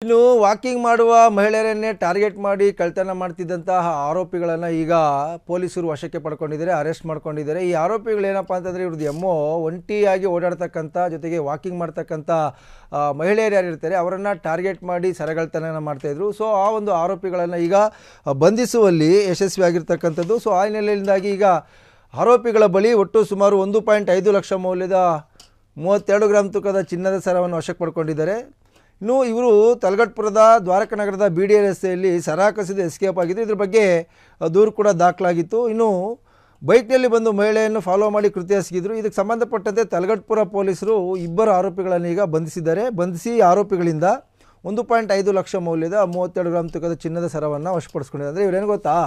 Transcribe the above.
ಇನ್ನು ವಾಕಿಂಗ್ ಮಾಡುವ ಮಹಿಳೆಯರನ್ನೇ ಟಾರ್ಗೆಟ್ ಮಾಡಿ ಕಳ್ತನ ಮಾಡ್ತಿದ್ದಂತಹ ಆರೋಪಿಗಳನ್ನು ಈಗ ಪೊಲೀಸರು ವಶಕ್ಕೆ ಪಡ್ಕೊಂಡಿದ್ದಾರೆ, ಅರೆಸ್ಟ್ ಮಾಡ್ಕೊಂಡಿದ್ದಾರೆ. ಈ ಆರೋಪಿಗಳು ಏನಪ್ಪ ಅಂತಂದರೆ ಇವ್ರದ್ದು ಎಮ್ಮೋ ಒಂಟಿಯಾಗಿ ಓಡಾಡ್ತಕ್ಕಂಥ ಜೊತೆಗೆ ವಾಕಿಂಗ್ ಮಾಡ್ತಕ್ಕಂಥ ಮಹಿಳೆಯರು ಯಾರಿರ್ತಾರೆ ಅವರನ್ನು ಟಾರ್ಗೆಟ್ ಮಾಡಿ ಸರಗಳ್ತನ ಮಾಡ್ತಾಯಿದ್ರು. ಸೊ ಆ ಒಂದು ಆರೋಪಿಗಳನ್ನು ಈಗ ಬಂಧಿಸುವಲ್ಲಿ ಯಶಸ್ವಿಯಾಗಿರ್ತಕ್ಕಂಥದ್ದು. ಸೊ ಆ ಹಿನ್ನೆಲೆಯಿಂದಾಗಿ ಈಗ ಆರೋಪಿಗಳ ಬಳಿ ಒಟ್ಟು ಸುಮಾರು 1.5 ಲಕ್ಷ ಮೌಲ್ಯದ 32 ಗ್ರಾಂ ತೂಕದ ಚಿನ್ನದ ಸರವನ್ನು ವಶಕ್ಕೆ ಪಡ್ಕೊಂಡಿದ್ದಾರೆ. ಇನ್ನು ಇವರು ತಲಗಟ್ಪುರದ ದ್ವಾರಕನಗರದ BDA ರಸ್ತೆಯಲ್ಲಿ ಸರ ಕಸಿದು ಎಸ್ಕೇಪ್ ಆಗಿದ್ದು, ಇದ್ರ ಬಗ್ಗೆ ದೂರು ಕೂಡ ದಾಖಲಾಗಿತ್ತು. ಇನ್ನು ಬೈಕ್ನಲ್ಲಿ ಬಂದು ಮಹಿಳೆಯನ್ನು ಫಾಲೋ ಮಾಡಿ ಕೃತ್ಯ ಎಸಗಿದ್ರು. ಇದಕ್ಕೆ ಸಂಬಂಧಪಟ್ಟಂತೆ ತಲಗಟ್ಪುರ ಪೊಲೀಸರು ಇಬ್ಬರು ಆರೋಪಿಗಳನ್ನು ಈಗ ಬಂಧಿಸಿದ್ದಾರೆ. ಬಂಧಿಸಿ ಆರೋಪಿಗಳಿಂದ 1.5 ಲಕ್ಷ ಮೌಲ್ಯದ 32 ಗ್ರಾಂ ತೂಕದ ಚಿನ್ನದ ಸರವನ್ನು ವಶಪಡಿಸ್ಕೊಂಡಿದ್ದಾರೆ. ಅಂದರೆ ಇವರೇನು ಗೊತ್ತಾ,